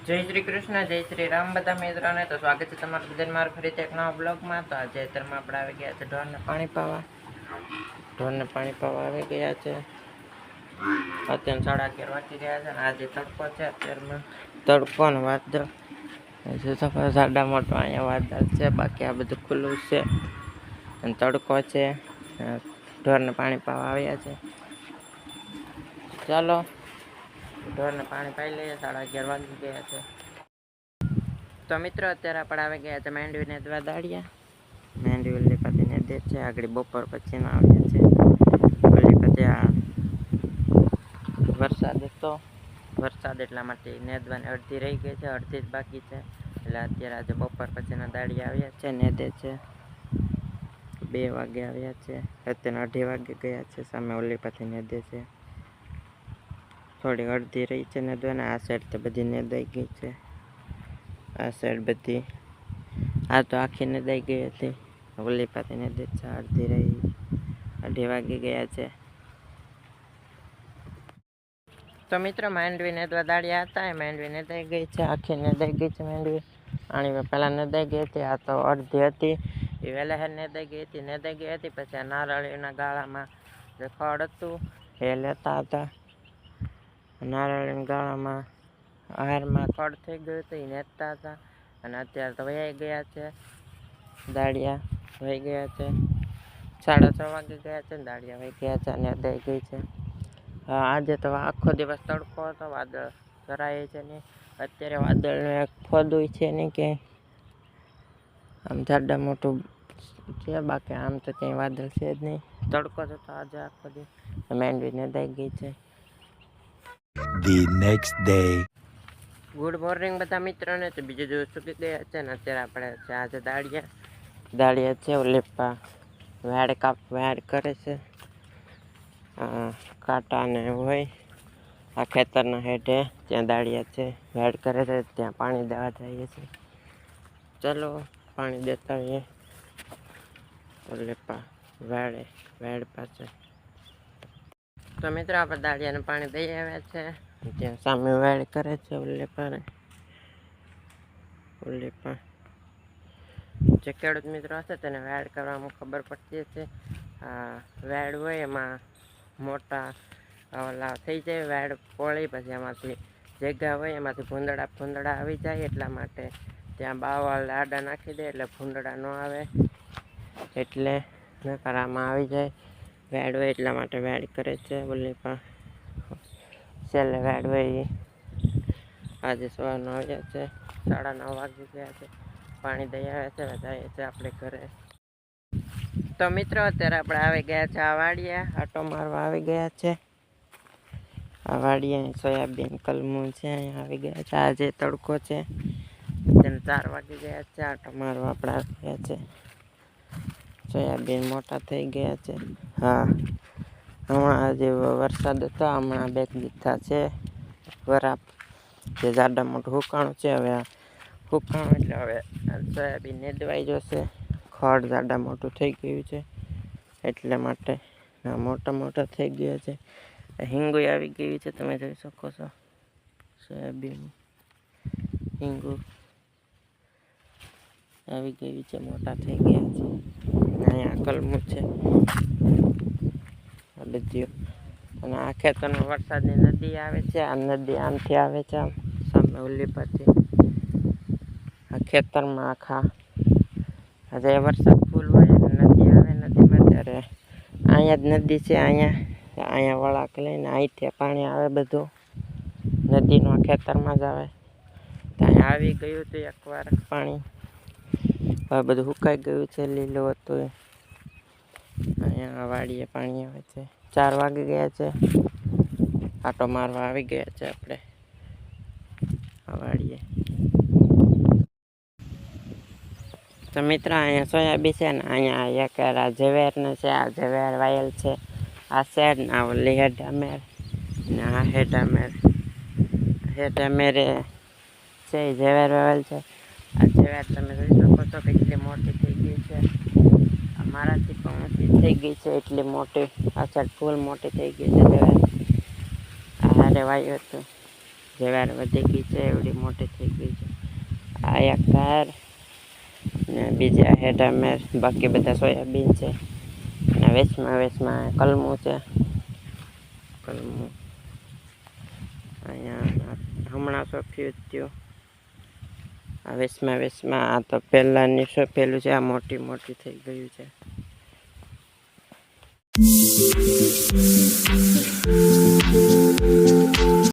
જય શ્રી કૃષ્ણ, જય શ્રી રામ બધા મિત્રોને. તો સ્વાગત છે તમારું બધાને મારા ફરીથી એક નવા બ્લોગમાં. તો આજે અત્યારમાં આપણે આવી ગયા છે ઢોરને પાણી પાવા આવી ગયા છે. અત્યારે 11:30 વાગી રહ્યા છે. આજે તડકો છે. અત્યારમાં તડકો ને વાદળ સાડા મોટો અહીંયા વાદળ છે, બાકી આ બધું ખુલ્લું છે અને તડકો છે. ઢોરને પાણી પાવા આવ્યા છે. ચાલો ઢોરને પાણી પાઈ લઈએ. 11:30 વાગી ગયા છે. તો મિત્રો અત્યારે આપણે આવી ગયા છે માંડવી નેદવા દાળિયા. માંડવી ઓલી પાછી નેદે છે. આગળ બપોર પછી ના આવ્યા છે. ઓલી પછી આ વરસાદ હતો, વરસાદ એટલા માટે નેદવાની અડધી રહી ગઈ છે, અડધી જ બાકી છે. એટલે અત્યારે આજે બપોર પછીના દાળિયા આવ્યા છે, નેદે છે. 2 વાગે આવ્યા છે. અત્યારે 2:30 વાગે ગયા છે. સામે ઓલી પાછી નેદે છે. થોડી અડધી રહી છે નેદવાને. આ સાઈડ તો બધી નેદાઈ ગઈ છે. આ સાઈડ બધી આ તો આખી નેદાઈ ગઈ હતી. ઓલી પાછી નેદે છે. અડધી રહી. 2:30 વાગી ગયા છે. તો મિત્રો માંડવી નેદવા દાળિયા હતા. એ માંડવી નેદાઈ ગઈ છે. આખી નેદાઈ ગઈ છે માંડવી. આણી પહેલાં નેદાઈ ગઈ હતી. આ તો અડધી હતી એ વહેલા નેદાઈ ગઈ હતી. પછી આ નારળીના ગાળામાં જે ખડ હતું એ લેતા હતા. નારળીના ગાળામાં આહારમાં ખડ થઈ ગયું હતું એ નેતા હતા. અને અત્યારે તો વહી ગયા છે દાળિયા. વહી ગયા છે. 6:30 વાગે ગયા છે. દાળિયા વહી ગયા છે. નેદાઈ ગઈ છે. આજે તો આખો દિવસ તડકો હતો. વાદળ ધરાય છે નહીં. અત્યારે વાદળનું એક ફોદું છે નહીં કે આમ જાડા મોટું છે. બાકી આમ તો ક્યાંય વાદળ છે જ નહીં. તડકો જ હતો આજે આખો દિવસ. માંડવી નેદાઈ ગઈ છે. The next day. Good morning બધા મિત્રોને. તો બીજું દિવસ ચૂકી ગયા છે ને અત્યારે આપણે છે આજે દાળિયા છે. ઓલીપા વેડ કરે છે. કાંટા ને હોય આ ખેતરના હેઠે ત્યાં દાળિયા છે. વેડ કરે છે. ત્યાં પાણી દેવા જઈએ છીએ. ચલો પાણી દેતા હોઈએ. ઓલીપા વેડ પાસે. તો મિત્રો આપણે દાળિયાને પાણી દઈ આવ્યા છે. ત્યાં સામે વેડ કરે છે. ઓલીપા જે ખેડૂત મિત્રો હશે તેને વેડ કરવામાં ખબર પડતી હશે. વેડ હોય એમાં મોટા ઓલા થઈ જાય. વેડ પોળી પછી એમાંથી જગ્યા હોય એમાંથી ભૂંદડા આવી જાય. એટલા માટે ત્યાં બાવળ આડા નાખી દે એટલે ભૂંદડા ન આવે. એટલે નકારામાં આવી જાય. વેડ હોય એટલા માટે વેડ કરે છે. ઓલીપા છેલ્લે વેડ હોય આજે સવારનો આવ્યા છે. 9:30 વાગી ગયા છે. પાણી દઈ આવ્યા છે. જઈએ છે આપણે ઘરે. તો મિત્રો અત્યારે આપણે આવી ગયા છે આ વાડિયા. આટો મારવા આવી ગયા છે. આ વાડિયા સોયાબીન કલમું છે. અહીંયા આવી ગયા છે. આજે તડકો છે. તેને 4 વાગી ગયા છે. આટો મારવા આપણે આવી ગયા છે. સોયાબીન મોટા થઈ ગયા છે. હમણાં આજે વરસાદ હતો. હમણાં 2 દીધા છે વરાપ. જે જાડા મોટું હુકાણું છે. હવે હુકાણું એટલે હવે સોયાબીન નેદવાઈ જશે. ખડ જાડા મોટું થઈ ગયું છે એટલે માટે મોટા થઈ ગયા છે. હિંગુ આવી ગઈ છે. તમે જોઈ શકો છો. સોયાબીન હિંગુ આવી ગયું છે. મોટા થઈ ગયા છે. અહીંયા કલમું છે આ બધી. અને આ ખેતરમાં વરસાદની નદી આવે છે. આ નદી આમથી આવે છે. આમ સામે ઓલી પાછી આ ખેતરમાં આખા આજે વરસાદ ફૂલ હોય અને નદી આવે. નદીમાં ત્યારે અહીંયા જ નદી છે. અહીંયા વળાંક લઈને અહીંથી પાણી આવે બધું નદીનું ખેતરમાં જ આવે. ત્યાં આવી ગયું હતું એકવાર પાણી. હવે બધું સુકાઈ ગયું છે. લીલું હતું. અહીંયા વાડીએ પાણી આવે છે. 4 વાગી ગયા છે. આટો મારવા આવી ગયા છે આપણે આ વાડીએ. તો મિત્રો અહીંયા સોયાબીન છે ને અહીંયા એક ઝવેરને છે. આ ઝવેર વાયેલ છે. આ શેડ ને આ ઓલી હેડામેર ને આ હેડામેરે છે એ ઝવેર વાયેલ છે. આ ઝવેર તમે જોઈ શકો છો કેટલી મોટી થઈ ગઈ છે. મારાથી પણ ઊંચી થઈ ગઈ છે. એટલી મોટી આ સાઈડ ફૂલ મોટી થઈ ગઈ છે ઝવેર. આ હારે વાયું હતું જે વેડ વધી ગઈ છે એવડી મોટી થઈ ગઈ છે. આ એક ધાર ને બીજા હેઠામેર બાકી બધા સોયાબીન છે અને વેચમાં કલમું છે. કલમું અહીંયા હમણાં સોંપ્યું થયું. આ વેચમાં આ તો પહેલાંની સોંપેલું છે. આ મોટી થઈ ગયું છે.